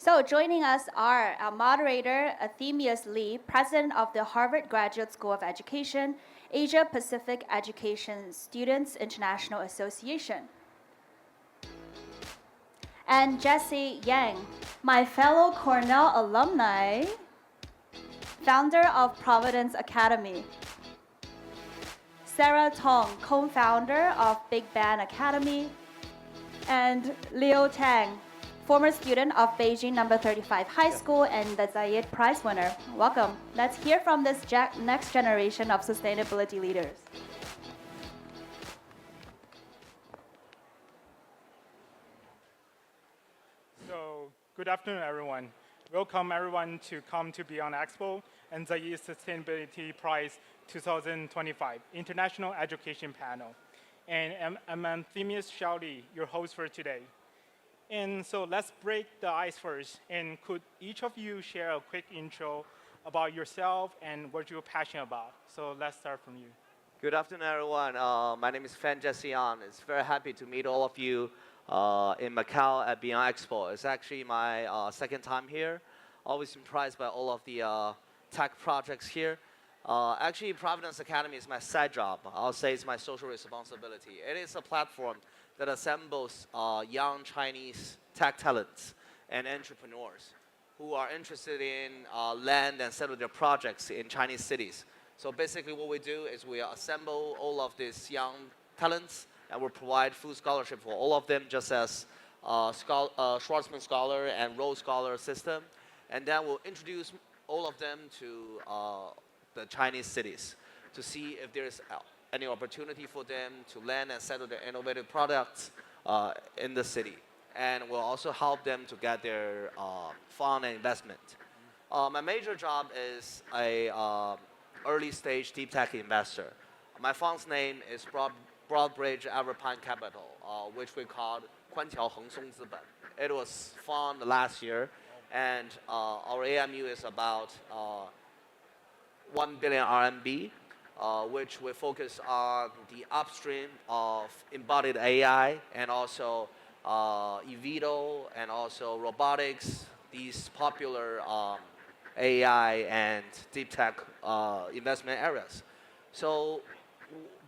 So joining us are our moderator, Anthemius Lee, president of the Harvard Graduate School of Education, Asia Pacific Education Students International Association, and Jessie Yang, my fellow Cornell alumni, founder of Providence Academy. Sarah Tong, co-founder of Big Bang Academy, and Leo Tang, former student of Beijing number 35 High School and the Zayed Prize winner. Welcome. Let's hear from this next generation of sustainability leaders. So, good afternoon, everyone. Welcome, everyone, to come to BEYOND Expo and Zayed Sustainability Prize 2025 International Education Panel. And I'm Anthemius Li, your host for today. And so let's break the ice first. And could each of you share a quick intro about yourself and what you're passionate about? So let's start from you. Good afternoon, everyone. My name is Jessie. It's very happy to meet all of you in Macau at BEYOND Expo. It's actually my second time here. Always impressed by all of the tech projects here. Actually, Providence Academy is my side job. I'll say it's my social responsibility. It is a platform that assembles young Chinese tech talents and entrepreneurs who are interested in land and settle their projects in Chinese cities. So basically what we do is we assemble all of these young talents and we provide full scholarship for all of them, just as Schwarzman Scholar and Rhodes Scholar system. And then we'll introduce all of them to the Chinese cities to see if there's any opportunity for them to land and settle their innovative products in the city. And we'll also help them to get their fund and investment. My major job is a early stage deep tech investor. My fund's name is Broadbridge Everpine Capital, which we called 宽桥恒松资本. It was founded last year, and our AMU is about 1 billion RMB, which we focus on the upstream of embodied AI and also eVTOL and also robotics, these popular AI and deep tech investment areas. So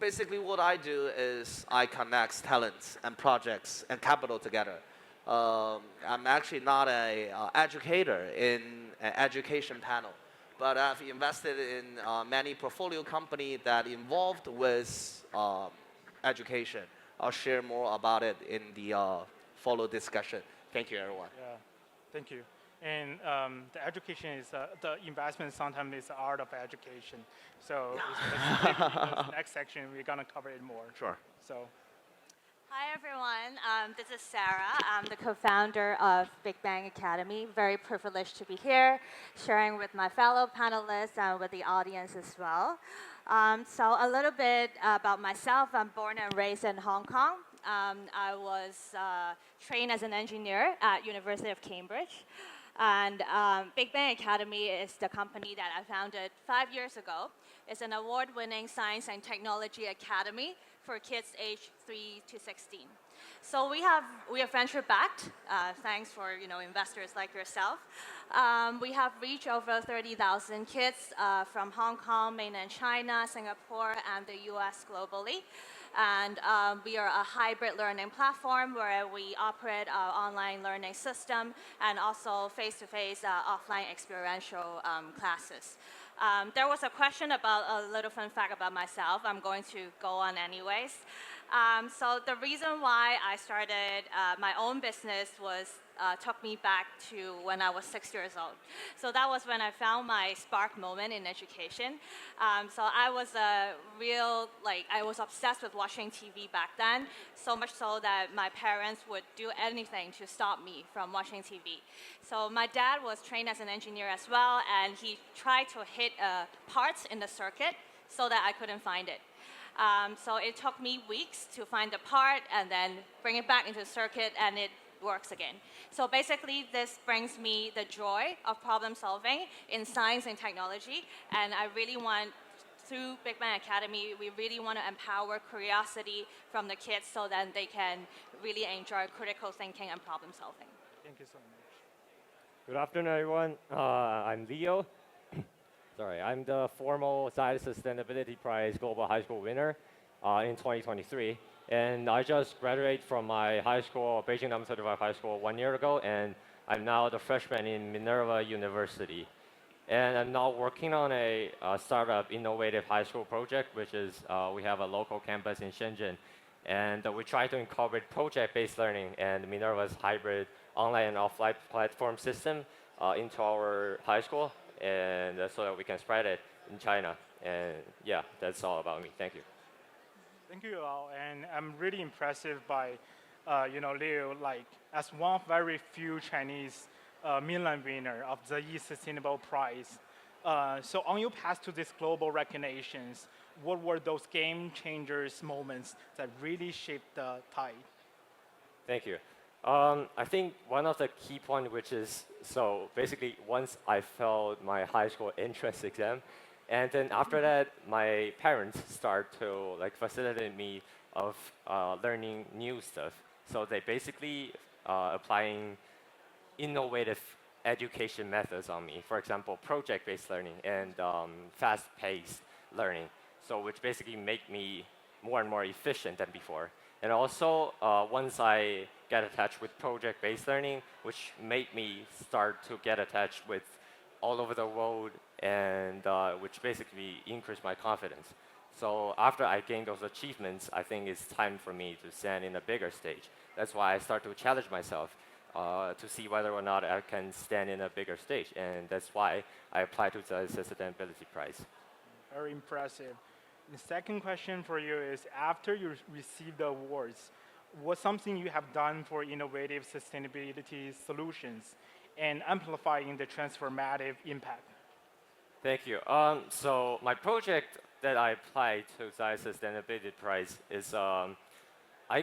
basically what I do is I connect talents and projects and capital together. I'm actually not an educator in an education panel, but I've invested in many portfolio companies that involved with education. I'll share more about it in the follow discussion. Thank you, everyone. Yeah, thank you. And the education is, the investment sometimes is the art of education. So maybe next section, we're going to cover it more. Sure. So. Hi, everyone. This is Sarah. I'm the co-founder of Big Bang Academy. Very privileged to be here, sharing with my fellow panelists and with the audience as well. So a little bit about myself. I'm born and raised in Hong Kong. I was trained as an engineer at University of Cambridge. And Big Bang Academy is the company that I founded 5 years ago. It's an award-winning science and technology academy for kids aged 3 to 16. So we are venture-backed. Thanks for investors like yourself. We have reached over 30,000 kids from Hong Kong, mainland China, Singapore, and the US globally. And we are a hybrid learning platform where we operate our online learning system and also face-to-face offline experiential classes. There was a question about a little fun fact about myself. I'm going to go on anyways. So the reason why I started my own business took me back to when I was 6 years old. So that was when I found my spark moment in education. So I was I was obsessed with watching TV back then, so much so that my parents would do anything to stop me from watching TV. So my dad was trained as an engineer as well, and he tried to hit parts in the circuit so that I couldn't find it. So it took me weeks to find the part and then bring it back into the circuit, and it works again. So basically, this brings me the joy of problem solving in science and technology, and I really want, through Big Bang Academy, we really want to empower curiosity from the kids so that they can really enjoy critical thinking and problem solving. Thank you so much. Good afternoon, everyone. I'm Leo. Sorry, I'm the formal Zayed Sustainability Prize Global High School winner in 2023. And I just graduated from my high school, Beijing number 35 high school 1 year ago, and I'm now the freshman in Minerva University. And I'm now working on a startup innovative high school project, which is we have a local campus in Shenzhen. And we try to incorporate project-based learning and Minerva's hybrid online and offline platform system into our high school, and so that we can spread it in China. And yeah, that's all about me. Thank you. Thank you all, and I'm really impressed by, Leo, like as one of very few Chinese mainland winner of the Sustainable Prize. So on your path to this global recognitions, what were those game changers moments that really shaped the tide? Thank you. I think one of the key points, which is, so basically once I failed my high school entrance exam, and then after that, my parents start to like facilitate me of learning new stuff. So they basically applying innovative education methods on me. For example, project-based learning and fast-paced learning. So which basically make me more and more efficient than before. And also, once I get attached with project-based learning, which made me start to get attached with all over the world, and which basically increased my confidence. So after I gained those achievements, I think it's time for me to stand in a bigger stage. That's why I start to challenge myself to see whether or not I can stand in a bigger stage. And that's why I applied to the Sustainability Prize. Very impressive. The second question for you is, after you received the awards, what's something you have done for innovative sustainability solutions and amplifying the transformative impact? Thank you. So my project that I applied to the Sustainability Prize is I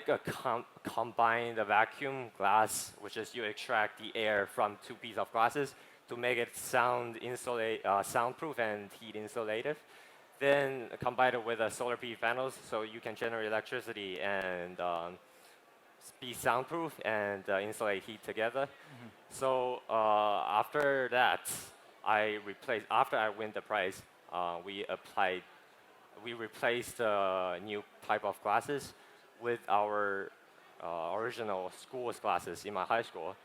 combine the vacuum glass, which is you extract the air from two pieces of glasses to make it soundproof and heat insulative. Then combine it with solar PV panels, so you can generate electricity and be soundproof and insulate heat together. So after that, after I win the prize, we replaced a new type of glasses with our original school's glasses in my high school.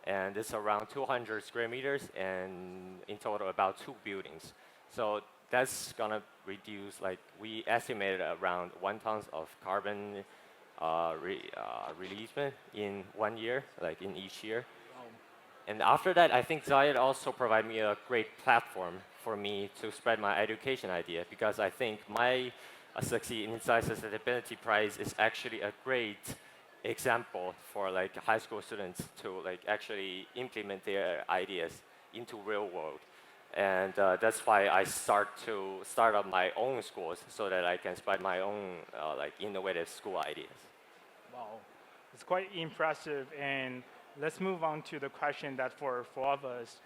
And it's around 200 square meters and in total about 2 buildings. So that's gonna reduce, like we estimated around 1 ton of carbon releasement in 1 year, like in each year. And after that, I think Zayed also provided me a great platform for me to spread my education idea, because I think my Succeed in Zayed Sustainability Prize is actually a great example for like high school students to like actually implement their ideas into real world. And that's why I start up my own schools so that I can spread my own like innovative school ideas. Wow, it's quite impressive. And let's move on to the question that for all of us.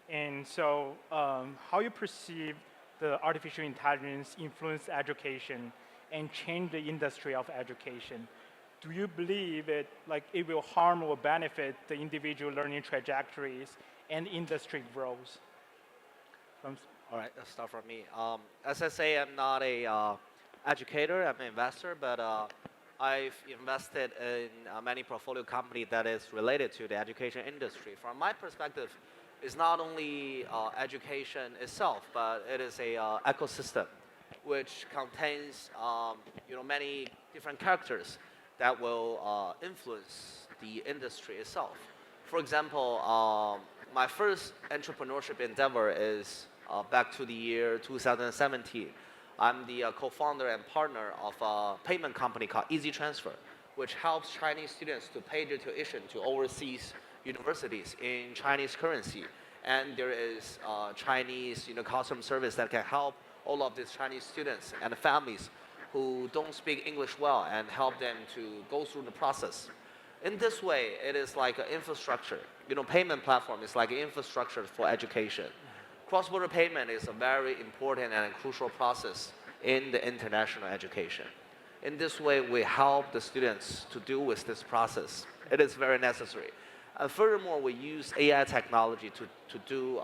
And so, how you perceive the artificial intelligence influence education and change the industry of education? Do you believe it will harm or benefit the individual learning trajectories and industry growth? All right, let's start from me. As I say, I'm not a educator, I'm an investor, but I've invested in many portfolio companies that is related to the education industry. From my perspective, it's not only education itself, but it is a ecosystem which contains many different characters that will influence the industry itself. For example, my first entrepreneurship endeavor is back to the year 2017. I'm the co-founder and partner of a payment company called Easy Transfer, which helps Chinese students to pay their tuition to overseas universities in Chinese currency. And there is Chinese customer service that can help all of these Chinese students and families who don't speak English well and help them to go through the process. In this way, it is like an infrastructure. Payment platform is like an infrastructure for education. Cross-border payment is a very important and crucial process in the international education. In this way, we help the students to deal with this process. It is very necessary. And furthermore, we use AI technology to do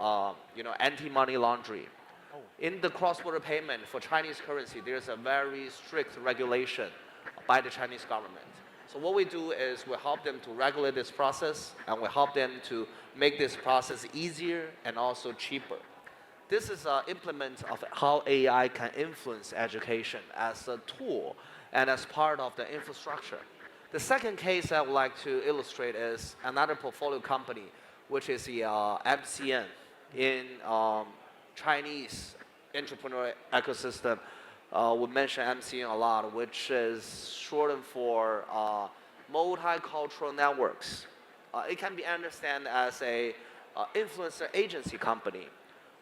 anti-money laundering. In the cross-border payment for Chinese currency, there's a very strict regulation by the Chinese government. So what we do is we help them to regulate this process, and we help them to make this process easier and also cheaper. This is an implement of how AI can influence education as a tool and as part of the infrastructure. The second case I would like to illustrate is another portfolio company, which is the MCN in Chinese entrepreneur ecosystem. We mention MCN a lot, which is shortened for multicultural networks. It can be understood as a influencer agency company.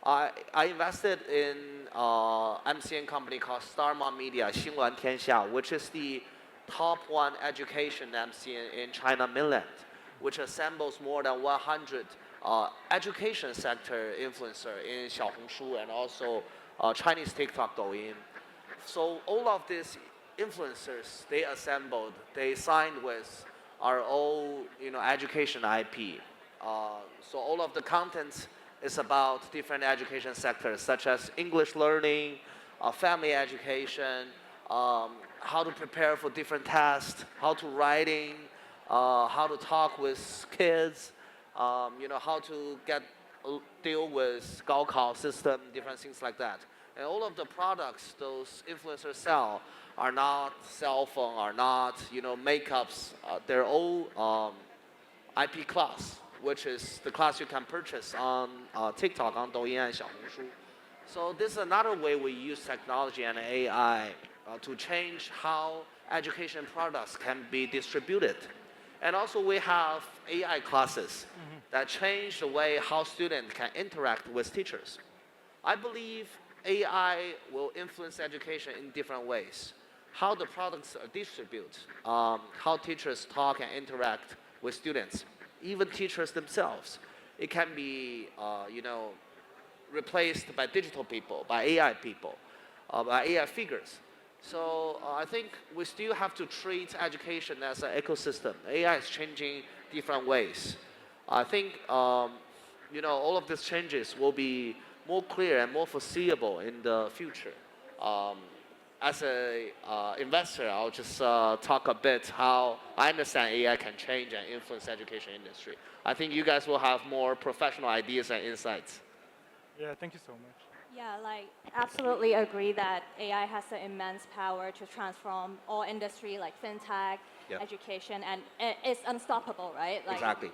I invested in MCN company called Starmont Media, 新闻天下, which is the top one education MCN in China mainland, which assembles more than 100 education sector influencer in Xiaohongshu and also Chinese TikTok, Douyin. So all of these influencers, they assembled, they signed with our own education IP. So all of the content is about different education sectors, such as English learning, family education, how to prepare for different tests, how to writing, how to talk with kids, how to deal with Gaokao system, different things like that. And all of the products those influencers sell are not cell phone, are not makeups. They're all IP class, which is the class you can purchase on TikTok, on Douyin and Xiaohongshu. So this is another way we use technology and AI to change how education products can be distributed. And also we have AI classes that change the way how students can interact with teachers. I believe AI will influence education in different ways. How the products are distributed, how teachers talk and interact with students, even teachers themselves. It can be, replaced by digital people, by AI people, by AI figures. So I think we still have to treat education as an ecosystem. AI is changing different ways. I think, all of these changes will be more clear and more foreseeable in the future. As an investor, I'll just talk a bit how I understand AI can change and influence education industry. I think you guys will have more professional ideas and insights. Yeah, thank you so much. Yeah, absolutely agree that AI has the immense power to transform all industry like fintech, Yep. education, and it's unstoppable, right? Exactly.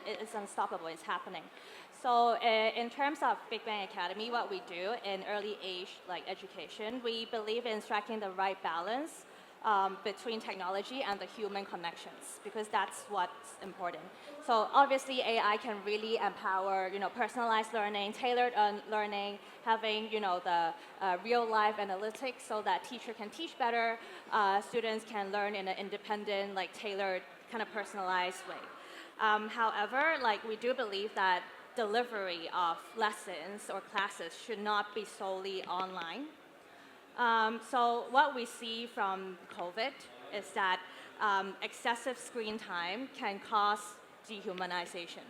It's unstoppable. It's happening. So in terms of Big Bang Academy, what we do in early age education, we believe in striking the right balance between technology and the human connections, because that's what's important. So obviously AI can really empower personalized learning, tailored learning, having the real life analytics so that teacher can teach better, students can learn in an independent, tailored, kind of personalized way. However, we do believe that delivery of lessons or classes should not be solely online. So what we see from COVID is that excessive screen time can cause dehumanization.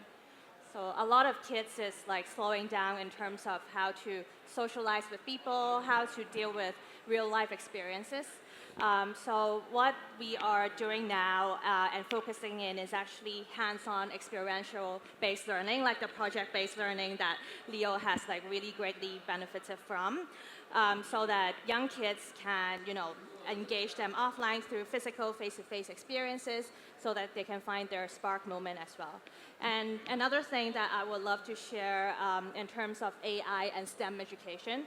So a lot of kids is slowing down in terms of how to socialize with people, how to deal with real life experiences. So what we are doing now and focusing in is actually hands-on experiential-based learning, like the project-based learning that Leo has really greatly benefited from, so that young kids can, engage them offline through physical face-to-face experiences so that they can find their spark moment as well. And another thing that I would love to share in terms of AI and STEM education,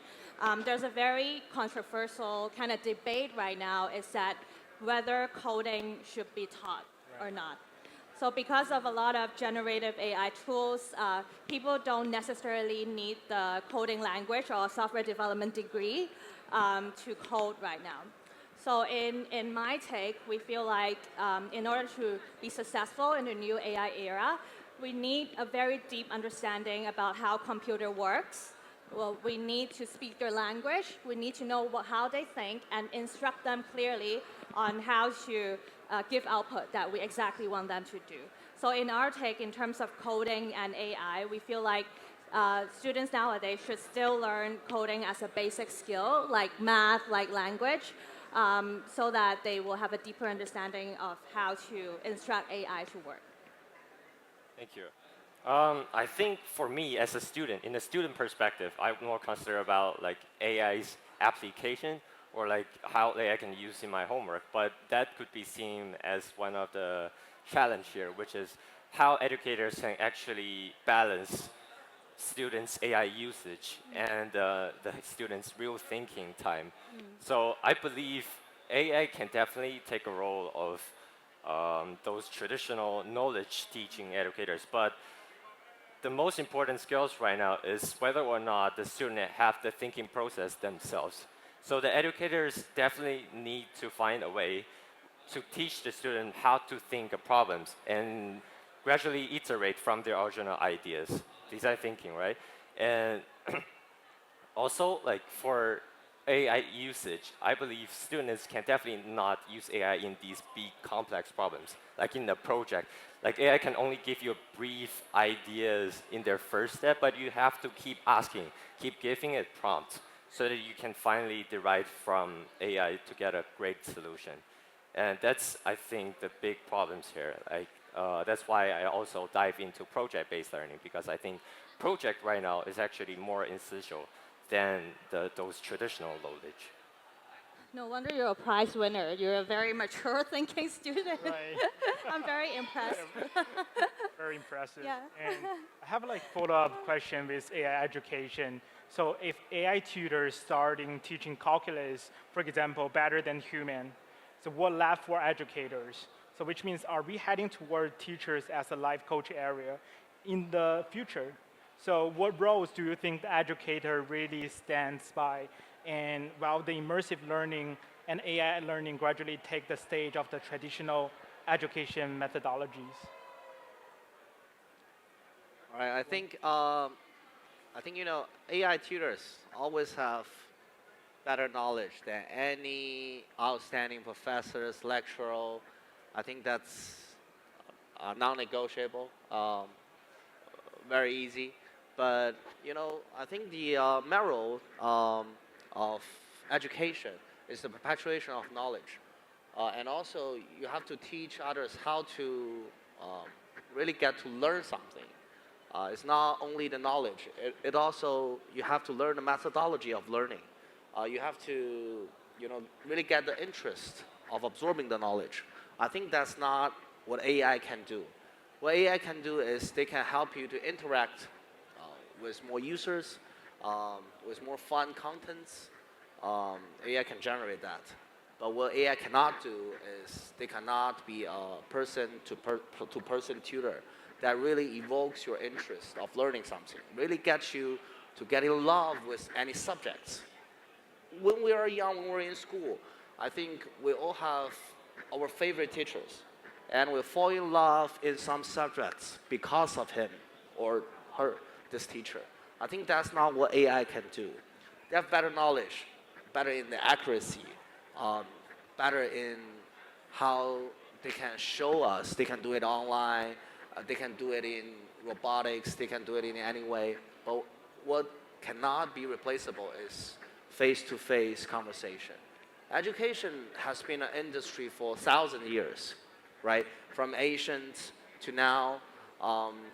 there's a very controversial kind of debate right now is that whether coding should be taught or not. So because of a lot of generative AI tools, people don't necessarily need the coding language or software development degree to code right now. So in my take, we feel like in order to be successful in the new AI era, we need a very deep understanding about how computer works. Well, we need to speak their language. We need to know how they think and instruct them clearly on how to give output that we exactly want them to do. So in our take, in terms of coding and AI, we feel like students nowadays should still learn coding as a basic skill, like math, like language, so that they will have a deeper understanding of how to instruct AI to work. Thank you. I think for me as a student, in a student perspective, I'm more concerned about like AI's application or like how AI can use in my homework. But that could be seen as one of the challenge here, which is how educators can actually balance students' AI usage and the students' real thinking time. So I believe AI can definitely take a role of those traditional knowledge teaching educators, but the most important skills right now is whether or not the student have the thinking process themselves. So the educators definitely need to find a way to teach the student how to think of problems and gradually iterate from their original ideas, design thinking, right? And also, like for AI usage, I believe students can definitely not use AI in these big complex problems, like in the project. Like AI can only give you brief ideas in their first step, but you have to keep asking, keep giving it prompts so that you can finally derive from AI to get a great solution. And that's, I think, the big problems here. Like, that's why I also dive into project-based learning, because I think project right now is actually more essential than those traditional knowledge. No wonder you're a prize winner. You're a very mature thinking student. Right. I'm very impressed. Very impressive. Yeah. And I have like follow-up question with AI education. So if AI tutors starting teaching calculus, for example, better than human, so what left for educators? So which means are we heading toward teachers as a life coach area in the future? So what roles do you think the educator really stands by? And while the immersive learning and AI learning gradually take the stage of the traditional education methodologies? All right, I think you know AI tutors always have better knowledge than any outstanding professors, lecturer. I think that's non-negotiable. Very easy, but you know I think the moral of education is the perpetuation of knowledge, and also you have to teach others how to really get to learn something. It's not only the knowledge; it also you have to learn the methodology of learning. You have to, you know, really get the interest of absorbing the knowledge. I think that's not what AI can do. What AI can do is they can help you to interact with more users, with more fun contents. AI can generate that. But what AI cannot do is they cannot be a person-to-person tutor that really evokes your interest of learning something, really gets you to get in love with any subjects. When we are young, when we're in school, I think we all have our favorite teachers, and we fall in love in some subjects because of him or her, this teacher. I think that's not what AI can do. They have better knowledge, better in the accuracy, better in how they can show us. They can do it online, they can do it in robotics, they can do it in any way. But what cannot be replaceable is face-to-face conversation. Education has been an industry for 1,000 years, right? From ancient to now.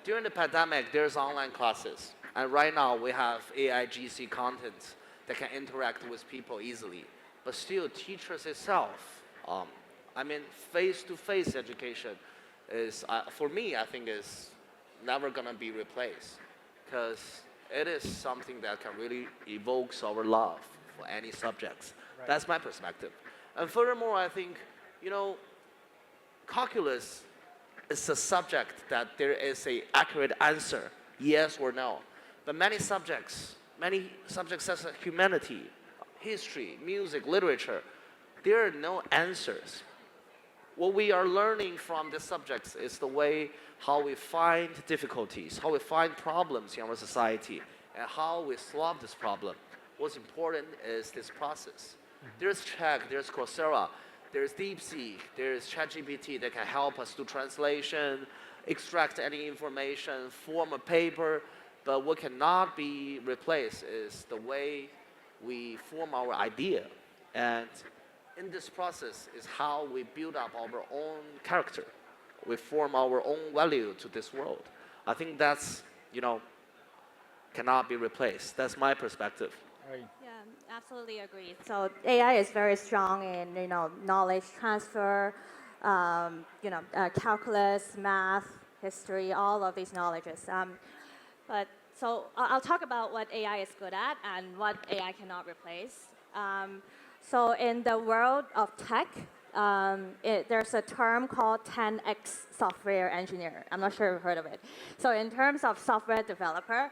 During the pandemic, there's online classes. And right now, we have AIGC content that can interact with people easily. But still, teachers itself, I mean, face-to-face education is, for me, I think is never gonna be replaced. Because it is something that can really evoke our love for any subjects. Right. That's my perspective. And furthermore, I think, you know, calculus is a subject that there is an accurate answer, yes or no. But many subjects such as humanity, history, music, literature, there are no answers. What we are learning from the subjects is the way how we find difficulties, how we find problems in our society, and how we solve this problem. What's important is this process. There's Check, there's Coursera, there's DeepSeek, there's ChatGPT that can help us do translation, extract any information, form a paper, but what cannot be replaced is the way we form our idea. And in this process is how we build up our own character. We form our own value to this world. I think that's, cannot be replaced. That's my perspective. Right. Yeah, absolutely agree. So AI is very strong in knowledge transfer, calculus, math, history, all of these knowledges. But so I'll talk about what AI is good at and what AI cannot replace. So in the world of tech, there's a term called 10x software engineer. I'm not sure you've heard of it. So in terms of software developer,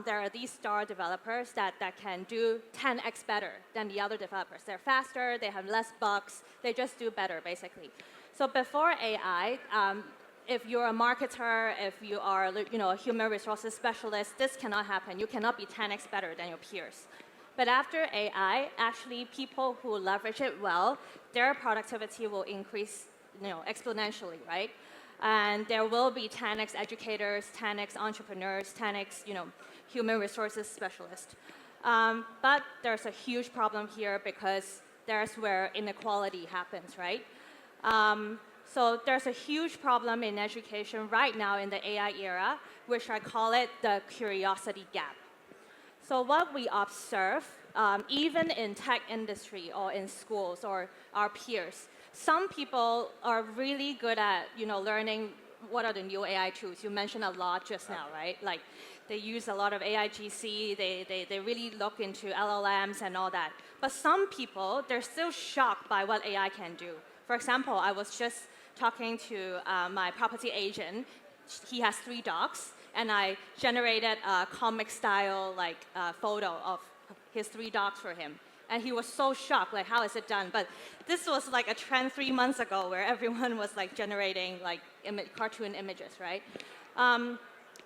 there are these star developers that can do 10x better than the other developers. They're faster, they have less bugs, they just do better basically. So before AI, if you're a marketer, if you are a human resources specialist, this cannot happen. You cannot be 10x better than your peers. But after AI, actually people who leverage it well, their productivity will increase exponentially, right? And there will be 10x educators, 10x entrepreneurs, 10x human resources specialists. But there's a huge problem here because there's where inequality happens, right? So there's a huge problem in education right now in the AI era, which I call it the curiosity gap. So what we observe, even in tech industry or in schools or our peers, some people are really good at learning what are the new AI tools. You mentioned a lot just now, right? Like they use a lot of AIGC, they really look into LLMs and all that. But some people, they're still shocked by what AI can do. For example, I was just talking to my property agent. He has 3 dogs. And I generated a comic style photo of his 3 dogs for him. And he was so shocked, like, how is it done? But this was like a trend 3 months ago where everyone was like generating cartoon images, right?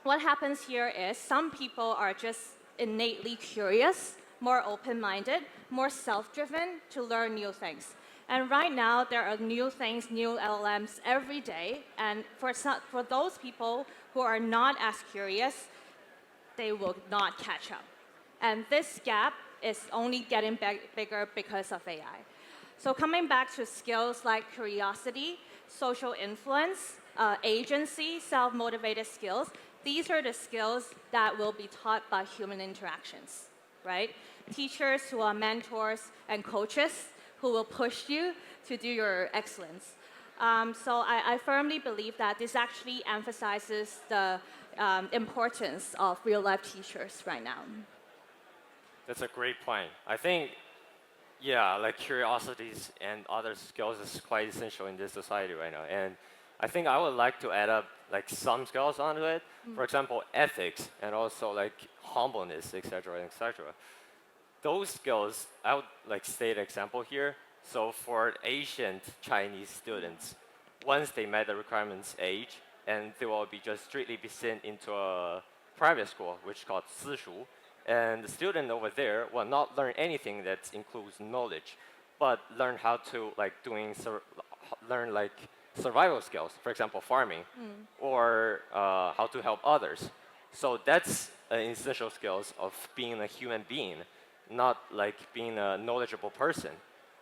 What happens here is some people are just innately curious, more open-minded, more self-driven to learn new things. And right now, there are new things, new LLMs every day. And for those people who are not as curious, they will not catch up. And this gap is only getting bigger because of AI. So coming back to skills like curiosity, social influence, agency, self-motivated skills, these are the skills that will be taught by human interactions, right? Teachers who are mentors and coaches who will push you to do your excellence. So I firmly believe that this actually emphasizes the importance of real-life teachers right now. That's a great point. I think, yeah, like curiosities and other skills is quite essential in this society right now. And I think I would like to add up like some skills onto it. For example, ethics and also like humbleness, etc., etc. Those skills, I would like state an example here. So for Asian Chinese students, once they met the requirements age, and they will be just strictly be sent into a private school, which is called 私塾, and the student over there will not learn anything that includes knowledge, but learn how to learn like survival skills, for example, farming, or how to help others. So that's an essential skills of being a human being, not like being a knowledgeable person.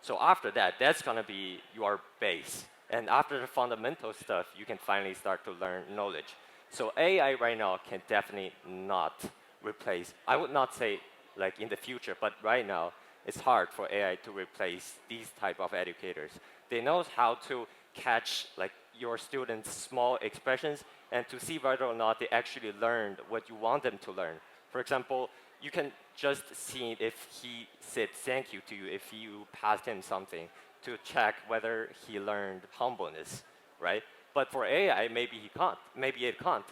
So after that, that's gonna be your base. And after the fundamental stuff, you can finally start to learn knowledge. So AI right now can definitely not replace, I would not say like in the future, but right now, it's hard for AI to replace these type of educators. They know how to catch like your students' small expressions and to see whether or not they actually learned what you want them to learn. For example, you can just see if he said thank you to you if you passed him something to check whether he learned humbleness, right? But for AI, maybe he can't, maybe it can't.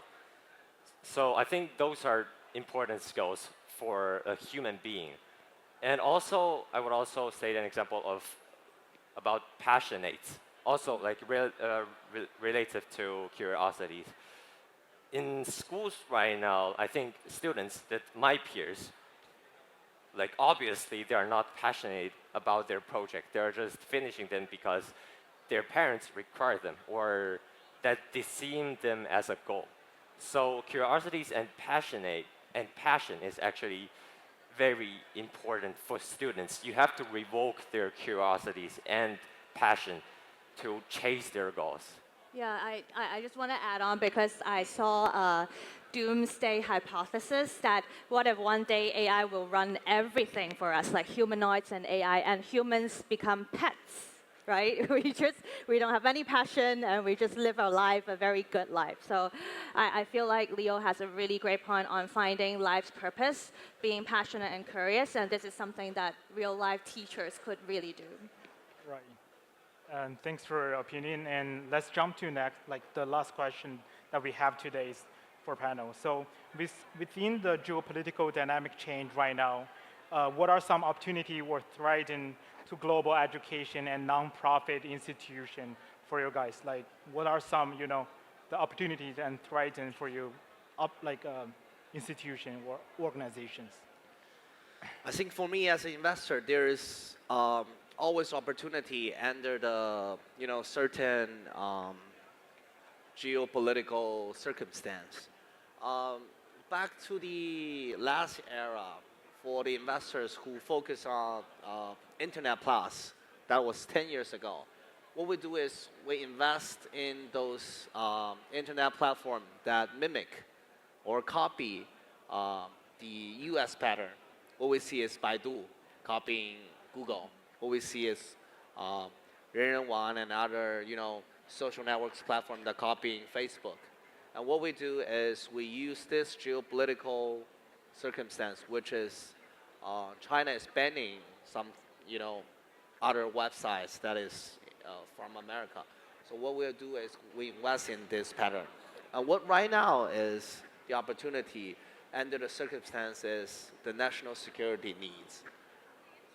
So I think those are important skills for a human being. And also, I would also say an example of about passionates, also like related to curiosities. In schools right now, I think students that my peers, like obviously they are not passionate about their project. They're just finishing them because their parents require them or that they see them as a goal. So curiosities and passion is actually very important for students. You have to revoke their curiosities and passion to chase their goals. Yeah, I just want to add on because I saw a doomsday hypothesis that what if one day AI will run everything for us, like humanoids and AI, and humans become pets, right? We don't have any passion and we just live our life, a very good life. So I feel like Leo has a really great point on finding life's purpose, being passionate and curious, and this is something that real life teachers could really do. Right. And thanks for your opinion. And let's jump to next, like the last question that we have today for panel. So within the geopolitical dynamic change right now, what are some opportunity or threats to global education and nonprofit institution for you guys? Like, what are some, the opportunities and threats for you, institution or organizations? I think for me as an investor, there is always opportunity under the certain geopolitical circumstance. Back to the last era, for the investors who focus on Internet Plus, that was 10 years ago. What we do is we invest in those Internet platforms that mimic or copy the US pattern. What we see is Baidu copying Google. What we see is Renrenwang and other social networks platform that copying Facebook. And what we do is we use this geopolitical circumstance, which is China is banning some other websites that is from America. So what we'll do is we invest in this pattern. And what right now is the opportunity under the circumstances, the national security needs.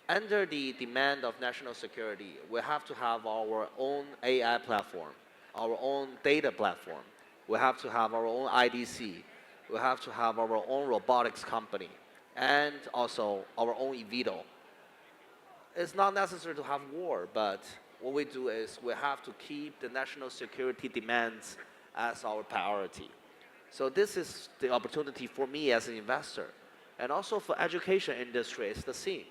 Under the demand of national security, we have to have our own AI platform, our own data platform. We have to have our own IDC. We have to have our own robotics company, and also our own eVTOL. It's not necessary to have war, but what we do is we have to keep the national security demands as our priority. So this is the opportunity for me as an investor. And also for education industry, it's the same.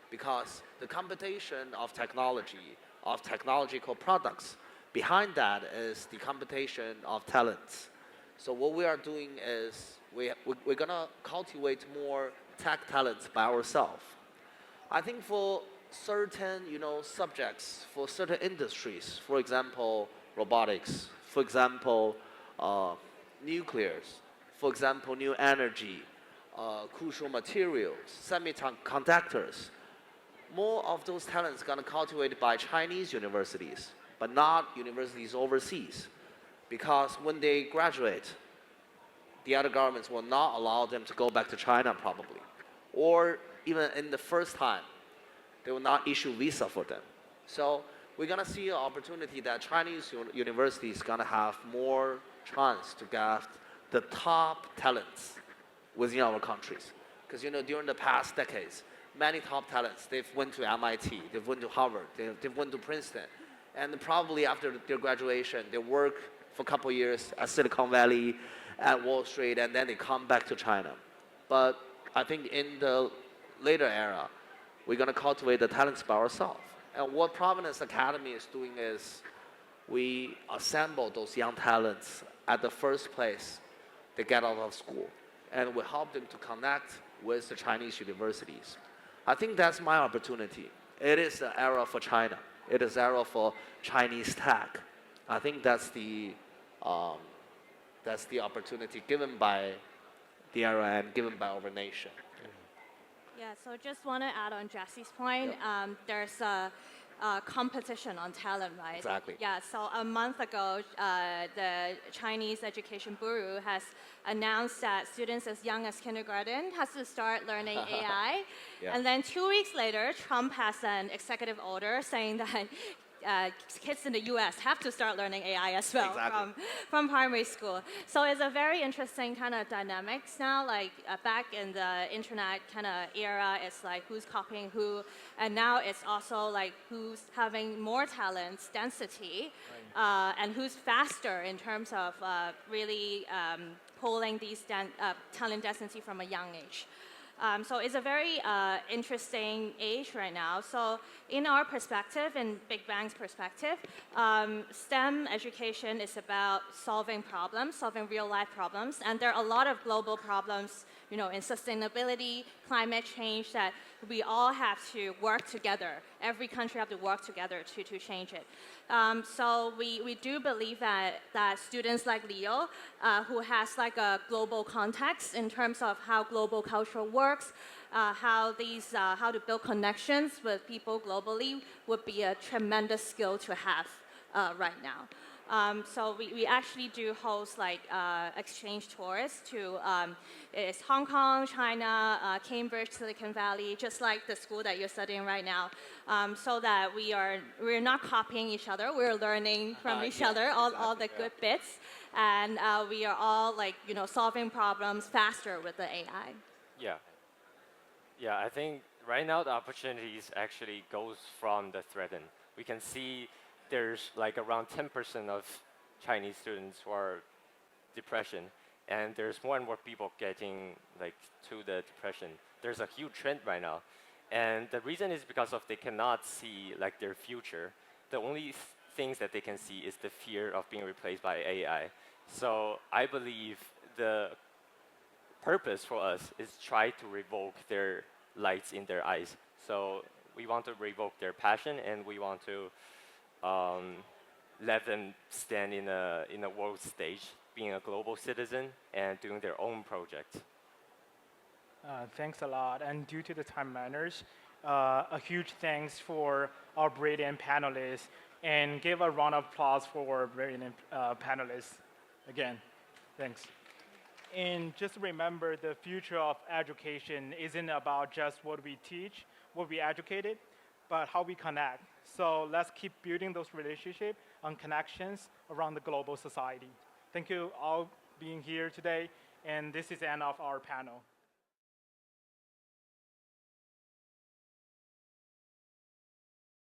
Because the competition of technology, of technological products, behind that is the competition of talents. So what we are doing is we're going to cultivate more tech talents by ourselves. I think for certain subjects, for certain industries, for example, robotics, for example, nuclears, for example, new energy, crucial materials, semiconductors, more of those talents going to cultivated by Chinese universities, but not universities overseas. Because when they graduate, the other governments will not allow them to go back to China probably. Or even in the first time, they will not issue visa for them. So we're going to see an opportunity that Chinese universities going to have more chance to get the top talents within our countries. Because during the past decades, many top talents, they've went to MIT, they've went to Harvard, they've went to Princeton. And probably after their graduation, they work for a couple of years at Silicon Valley, at Wall Street, and then they come back to China. But I think in the later era, we're going to cultivate the talents by ourselves. And what Providence Academy is doing is we assemble those young talents at the first place they get out of school. And we help them to connect with the Chinese universities. I think that's my opportunity. It is the era for China. It is the era for Chinese tech. I think that's the opportunity given by the era and given by our nation. Yeah, so just want to add on Jessie's point. There's a competition on talent, right? Exactly. Yeah, so a month ago, the Chinese Education Bureau has announced that students as young as kindergarten has to start learning AI. Yeah. And then 2 weeks later, Trump has an executive order saying that kids in the U.S. have to start learning AI as well Exactly. from primary school. So it's a very interesting kind of dynamics now. Like back in the internet kind of era, it's like who's copying who, and now it's also like who's having more talents, density, and who's faster in terms of really pulling these talent density from a young age. So it's a very interesting age right now. So in our perspective, in Big Bang's perspective, STEM education is about solving problems, solving real life problems. And there are a lot of global problems, in sustainability, climate change that we all have to work together. Every country have to work together to change it. So we do believe that students like Leo, who has like a global context in terms of how global culture works, how to build connections with people globally, would be a tremendous skill to have right now. So we actually do host like exchange tours to it's Hong Kong, China, Cambridge, Silicon Valley, just like the school that you're studying right now, so that we're not copying each other, we're learning from each other, all the good bits, and we are all like solving problems faster with the AI. Yeah. Yeah, I think right now the opportunities actually goes from the threatened. We can see there's like around 10% of Chinese students who are depression, and there's more and more people getting like to the depression. There's a huge trend right now, and the reason is because of they cannot see like their future. The only things that they can see is the fear of being replaced by AI. So I believe the purpose for us is try to revoke their lights in their eyes. So we want to revoke their passion, and we want to let them stand in a world stage, being a global citizen and doing their own project. Thanks a lot. And due to the time manners, a huge thanks for our brilliant panelists, and give a round of applause for our brilliant panelists again. Thanks. And just remember, the future of education isn't about just what we teach, what we educated, but how we connect. So let's keep building those relationships and connections around the global society. Thank you all being here today, and this is the end of our panel.